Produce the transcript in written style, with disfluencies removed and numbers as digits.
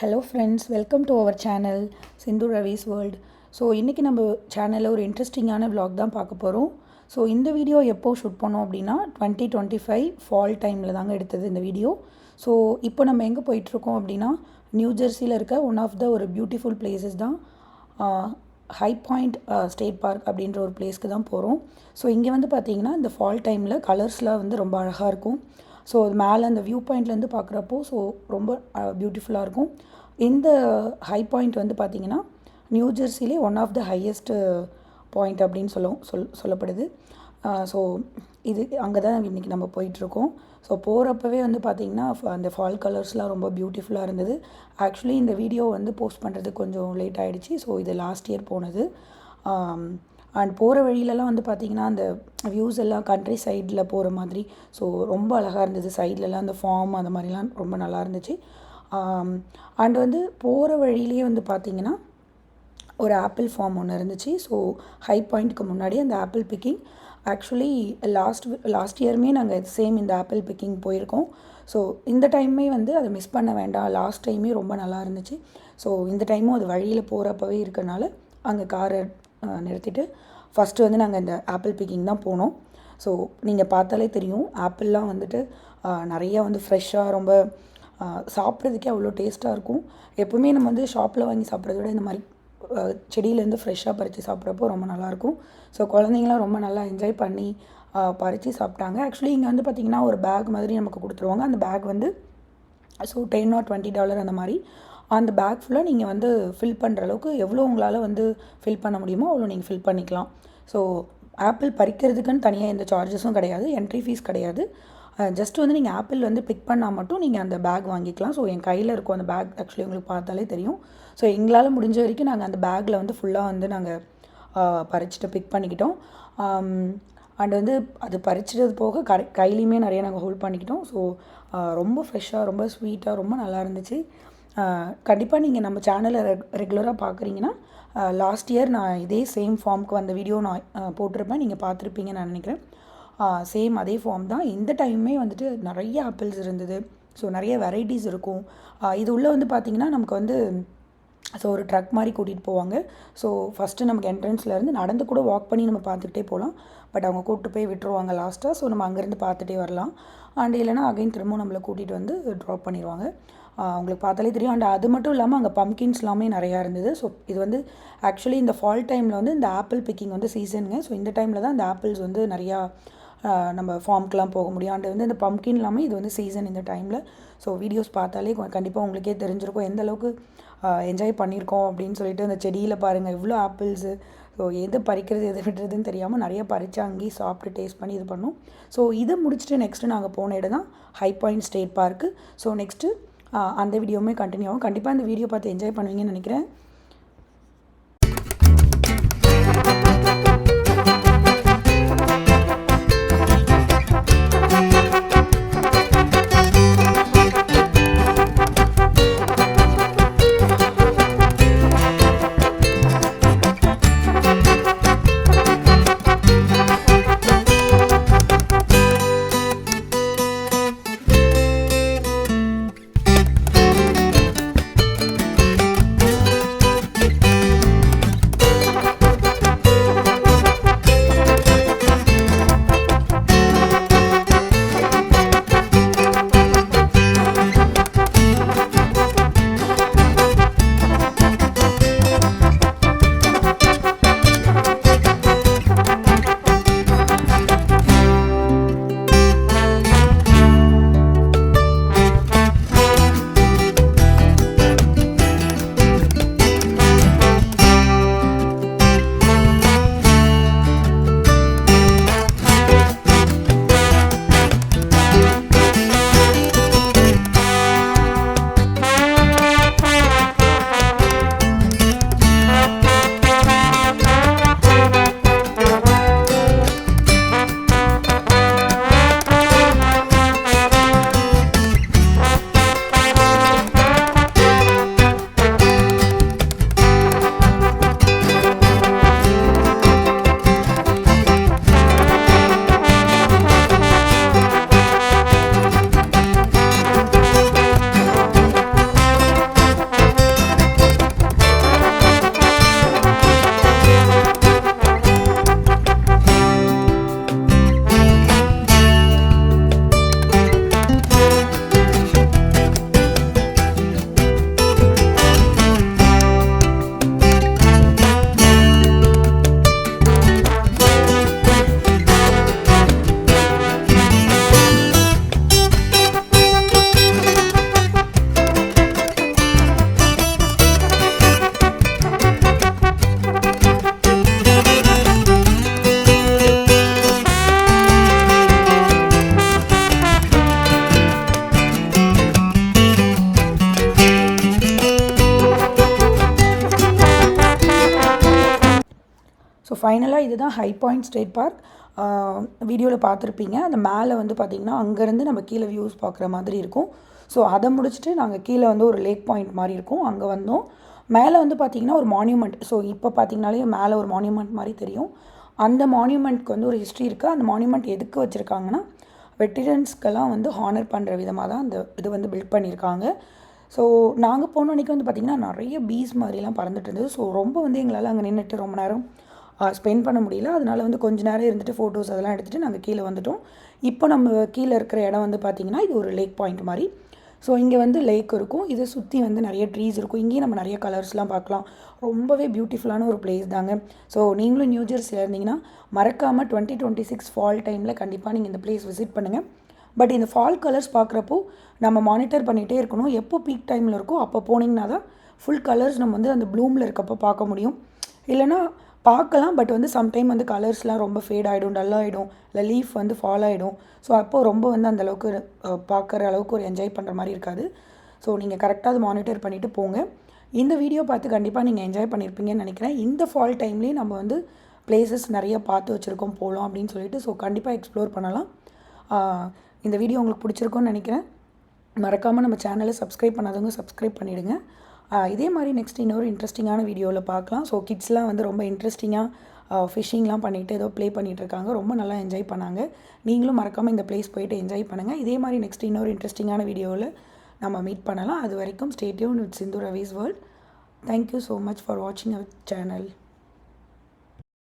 Hello friends, welcome to our channel Sindhu Ravi's world. So இன்றைக்கி நம்ம சேனலில் ஒரு இன்ட்ரெஸ்டிங்கான vlog தான் பார்க்க போகிறோம். ஸோ இந்த வீடியோ எப்போ ஷூட் பண்ணோம் அப்படின்னா 2025 ஃபால் டைமில் தாங்க எடுத்தது இந்த வீடியோ. ஸோ இப்போ நம்ம எங்கே போயிட்டுருக்கோம் அப்படின்னா நியூ ஜெர்சியில் இருக்க ஒன் ஆஃப் த ஒரு பியூட்டிஃபுல் பிளேசஸ் தான் ஹை பாயிண்ட் ஸ்டேட் பார்க் அப்படின்ற ஒரு பிளேஸ்க்கு தான் போகிறோம். ஸோ இங்கே வந்து பார்த்திங்கன்னா இந்த ஃபால் டைமில் கலர்ஸ்லாம் வந்து ரொம்ப அழகாக இருக்கும். ஸோ அது மேலே அந்த வியூ பாயிண்ட்லேருந்து பார்க்குறப்போ ஸோ ரொம்ப பியூட்டிஃபுல்லாக இருக்கும். இந்த ஹை பாயிண்ட் வந்து பார்த்திங்கன்னா நியூ ஜெர்சிலே one of the highest point அப்படின்னு சொல்லப்படுது. ஸோ இது அங்கே தான் இன்றைக்கி நம்ம போயிட்டுருக்கோம். ஸோ போகிறப்பவே வந்து பார்த்திங்கன்னா அந்த ஃபால் கலர்ஸ்லாம் ரொம்ப பியூட்டிஃபுல்லாக இருந்தது. ஆக்சுவலி இந்த வீடியோ வந்து போஸ்ட் பண்ணுறதுக்கு கொஞ்சம் லேட் ஆகிடுச்சு. ஸோ இது லாஸ்ட் இயர் போனது. அண்ட் போகிற வழியிலலாம் வந்து பார்த்திங்கன்னா அந்த வியூஸ் எல்லாம் கண்ட்ரி சைடில் போகிற மாதிரி ஸோ ரொம்ப அழகாக இருந்தது. சைட்லலாம் அந்த ஃபார்ம் அந்த மாதிரிலாம் ரொம்ப நல்லா இருந்துச்சு. அண்ட் வந்து போகிற வழியிலே வந்து பார்த்திங்கன்னா ஒரு ஆப்பிள் ஃபார்ம் ஒன்று இருந்துச்சு. ஸோ ஹை பாயிண்ட்டுக்கு முன்னாடி அந்த ஆப்பிள் பிக்கிங் ஆக்சுவலி லாஸ்ட் இயருமே நாங்கள் சேம் இந்த ஆப்பிள் பிக்கிங் போயிருக்கோம். ஸோ இந்த டைமே வந்து அதை மிஸ் பண்ண வேண்டாம். லாஸ்ட் டைமே ரொம்ப நல்லா இருந்துச்சு. ஸோ இந்த டைமும் அது வழியில் போகிறப்பவே இருக்கனால அங்கே காரை நிறுத்திட்டு ஃபஸ்ட்டு வந்து நாங்கள் இந்த ஆப்பிள் பிக்கிங் தான் போனோம். ஸோ நீங்கள் பார்த்தாலே தெரியும் ஆப்பிள்லாம் வந்துட்டு நிறையா வந்து ஃப்ரெஷ்ஷாக ரொம்ப சாப்பிட்றதுக்கே அவ்வளோ டேஸ்ட்டாக இருக்கும். எப்போவுமே நம்ம வந்து ஷாப்பில் வாங்கி சாப்பிட்றத விட இந்த மாதிரி செடியிலேருந்து ஃப்ரெஷ்ஷாக பறித்து சாப்பிட்றப்போ ரொம்ப நல்லாயிருக்கும். ஸோ குழந்தைங்களாம் ரொம்ப நல்லா என்ஜாய் பண்ணி பறித்து சாப்பிட்டாங்க. ஆக்சுவலி இங்கே வந்து பார்த்திங்கன்னா ஒரு பேக் மாதிரி நமக்கு கொடுத்துருவாங்க. அந்த பேக் வந்து ஸோ $10 or $20 அந்த மாதிரி அந்த பேக் ஃபுல்லாக நீங்கள் வந்து ஃபில் பண்ணுற அளவுக்கு எவ்வளோ உங்களால் வந்து ஃபில் பண்ண முடியுமோ அவ்வளோ நீங்கள் ஃபில் பண்ணிக்கலாம். ஸோ ஆப்பிள் பறிக்கிறதுக்குன்னு தனியாக எந்த சார்ஜஸும் கிடையாது, என்ட்ரி ஃபீஸ் கிடையாது. ஜஸ்ட் வந்து நீங்கள் ஆப்பிள் வந்து பிக் பண்ணால் மட்டும் நீங்கள் அந்த பேக் வாங்கிக்கலாம். ஸோ என் கையில் இருக்கும் அந்த பேக் ஆக்சுவலி உங்களுக்கு பார்த்தாலே தெரியும். ஸோ எங்களால் முடிஞ்ச வரைக்கும் நாங்கள் அந்த பேக்கில் வந்து ஃபுல்லாக வந்து நாங்கள் பறிச்சுட்டு பிக் பண்ணிக்கிட்டோம். அண்ட் வந்து அது பறிச்சிட்டது போக கையிலையுமே நிறைய நாங்கள் ஹோல்ட் பண்ணிக்கிட்டோம். ஸோ ரொம்ப ஃப்ரெஷ்ஷாக ரொம்ப ஸ்வீட்டாக ரொம்ப நல்லா இருந்துச்சு. கண்டிப்பாக நீங்கள் நம்ம சேனலை ரெகுலராக பார்க்குறீங்கன்னா லாஸ்ட் இயர் நான் இதே சேம் ஃபார்முக்கு வந்த வீடியோ நான் போட்டிருப்பேன், நீங்கள் பார்த்துருப்பீங்கன்னு நான் நினைக்கிறேன். சேம் அதே ஃபார்ம் தான். இந்த டைமே வந்துட்டு நிறைய ஆப்பிள்ஸ் இருந்தது. ஸோ நிறைய வெரைட்டிஸ் இருக்கும். இது உள்ளே வந்து பார்த்திங்கன்னா நமக்கு வந்து ஸோ ஒரு ட்ரக் மாதிரி கூட்டிகிட்டு போவாங்க. ஸோ ஃபஸ்ட்டு நமக்கு என்ட்ரன்ஸ்லேருந்து நடந்து கூட வாக் பண்ணி நம்ம பார்த்துக்கிட்டே போகலாம். பட் அவங்க கூப்பிட்டு போய் விட்டுருவாங்க லாஸ்ட்டாக. ஸோ நம்ம அங்கேருந்து பார்த்துட்டே வரலாம். அண்ட் இல்லைனா அகைன் திரும்பவும் நம்மளை கூட்டிகிட்டு வந்து ட்ராப் பண்ணிடுவாங்க. உங்களுக்கு பார்த்தாலே தெரியும். அண்ட் அது மட்டும் இல்லாமல் அங்கே பம்கின்ஸ் எல்லாமே நிறையா இருந்தது. ஸோ இது வந்து ஆக்சுவலி இந்த ஃபால் டைமில் வந்து இந்த ஆப்பிள் பிக்கிங் வந்து சீசனுங்க. ஸோ இந்த டைமில் தான் இந்த ஆப்பிள்ஸ் வந்து நிறையா நம்ம ஃபார்முக்கெலாம் போக முடியும். அண்ட் வந்து இந்த பம்கின் இல்லாமல் இது வந்து சீசன் இந்த டைமில். ஸோ வீடியோஸ் பார்த்தாலே கண்டிப்பாக உங்களுக்கே தெரிஞ்சிருக்கும் எந்த அளவுக்கு என்ஜாய் பண்ணியிருக்கோம் அப்படின்னு சொல்லிட்டு. அந்த செடியில் பாருங்கள் இவ்வளோ ஆப்பிள்ஸு. ஸோ எது பறிக்கிறது எது விடுறதுன்னு தெரியாமல் நிறைய பறித்து அங்கேயே சாப்பிட்டு டேஸ்ட் பண்ணி இது பண்ணோம். ஸோ இதை முடிச்சுட்டு நெக்ஸ்ட்டு நாங்கள் போன இடம் தான் high point state park. So next அந்த வீடியோவுமே கண்டினியூ ஆகும். கண்டிப்பாக அந்த வீடியோ பார்த்து என்ஜாய் பண்ணுவீங்கன்னு நினைக்கிறேன். ஸோ ஃபைனலாக இதுதான் ஹை பாயிண்ட் ஸ்டேட் பார்க். வீடியோவில் பார்த்துருப்பீங்க. அந்த மேலே வந்து பார்த்திங்கன்னா அங்கேருந்து நம்ம கீழே வியூஸ் பார்க்குற மாதிரி இருக்கும். ஸோ அதை முடிச்சுட்டு நாங்கள் கீழே வந்து ஒரு லேக் பாயிண்ட் மாதிரி இருக்கும், அங்கே வந்தோம். மேலே வந்து பார்த்திங்கன்னா ஒரு மான்யூமெண்ட். ஸோ இப்போ பார்த்திங்கனாலே மேலே ஒரு மான்யூமெண்ட் மாதிரி தெரியும். அந்த மான்யூமெண்ட்க்கு வந்து ஒரு ஹிஸ்ட்ரி இருக்குது. அந்த மான்யூமெண்ட் எதுக்கு வச்சுருக்காங்கன்னா வெட்டிரன்ஸ்க்கெல்லாம் வந்து ஹானர் பண்ணுற விதமாக தான் அந்த இது வந்து பில்ட் பண்ணியிருக்காங்க. ஸோ நாங்கள் போன அன்றைக்கி வந்து பார்த்திங்கன்னா நிறைய பீஸ் மாதிரிலாம் பறந்துட்டு இருந்தது. ஸோ ரொம்ப வந்து எங்களால் அங்கே நின்றுட்டு ரொம்ப நேரம் ஸ்பெண்ட் பண்ண முடியல. அதனால் வந்து கொஞ்சம் நேரம் இருந்துட்டு ஃபோட்டோஸ் அதெல்லாம் எடுத்துகிட்டு நாங்கள் கீழே வந்துவிட்டோம். இப்போ நம்ம கீழே இருக்கிற இடம் வந்து பார்த்திங்கன்னா இது ஒரு லேக் பாயிண்ட் மாதிரி. ஸோ இங்கே வந்து லேக் இருக்கும், இதை சுற்றி வந்து நிறைய ட்ரீஸ் இருக்கும். இங்கேயும் நம்ம நிறைய கலர்ஸ்லாம் பார்க்கலாம். ரொம்பவே பியூட்டிஃபுல்லான ஒரு பிளேஸ் தாங்க. ஸோ நீங்களும் நியூ ஜெர்சியில் இருந்தீங்கன்னா மறக்காமல் 2026 ஃபால் டைமில் கண்டிப்பாக நீங்கள் இந்த பிளேஸ் விசிட் பண்ணுங்கள். பட் இந்த ஃபால் கலர்ஸ் பார்க்குறப்போ நம்ம மானிட்டர் பண்ணிகிட்டே இருக்கணும். எப்போ பீக் டைமில் இருக்கோ அப்போ போனீங்கன்னா தான் ஃபுல் கலர்ஸ் நம்ம வந்து அந்த ப்ளூமில் இருக்கப்போ பார்க்க முடியும். இல்லைனா பார்க்கலாம், பட் வந்து சம்டைம் வந்து கலர்ஸ்லாம் ரொம்ப ஃபேட் ஆகிடும், டல் ஆகிடும், இல்லை லீஃப் வந்து ஃபால் ஆகிடும். ஸோ அப்போது ரொம்ப வந்து அந்தளவுக்கு பார்க்குற அளவுக்கு ஒரு என்ஜாய் பண்ணுற மாதிரி இருக்காது. ஸோ நீங்கள் கரெக்டாக அது மானிட்டர் பண்ணிவிட்டு போங்க. இந்த வீடியோ பார்த்து கண்டிப்பாக நீங்கள் என்ஜாய் பண்ணியிருப்பீங்கன்னு நினைக்கிறேன். இந்த ஃபால் டைம்லேயே நம்ம வந்து பிளேசஸ் நிறைய பார்த்து வச்சுருக்கோம் போகலாம் அப்படின்னு சொல்லிட்டு. ஸோ கண்டிப்பாக எக்ஸ்ப்ளோர் பண்ணலாம். இந்த வீடியோ உங்களுக்கு பிடிச்சிருக்கும்னு நினைக்கிறேன். மறக்காமல் நம்ம சேனலை சப்ஸ்கிரைப் பண்ணாதவங்க சப்ஸ்கிரைப் பண்ணிவிடுங்க. இதே மாதிரி நெக்ஸ்ட் இன்னொரு இன்ட்ரெஸ்டிங்கான வீடியோவில் பார்க்கலாம். ஸோ கிட்ஸ்லாம் வந்து ரொம்ப இன்ட்ரெஸ்டிங்காக ஃபிஷ்ஷிங்லாம் பண்ணிவிட்டு ஏதோ ப்ளே பண்ணிகிட்ருக்காங்க. ரொம்ப நல்லா என்ஜாய் பண்ணாங்க. நீங்களும் மறக்காமல் இந்த பிளேஸ் போயிட்டு என்ஜாய் பண்ணுங்கள். இதே மாதிரி நெக்ஸ்ட் இன்னொரு இன்ட்ரெஸ்டிங்கான வீடியோவில் நம்ம மீட் பண்ணலாம். அது வரைக்கும் stay tuned with Sindhu Ravi's world. Thank you so much for வாட்சிங் அவர் சேனல்.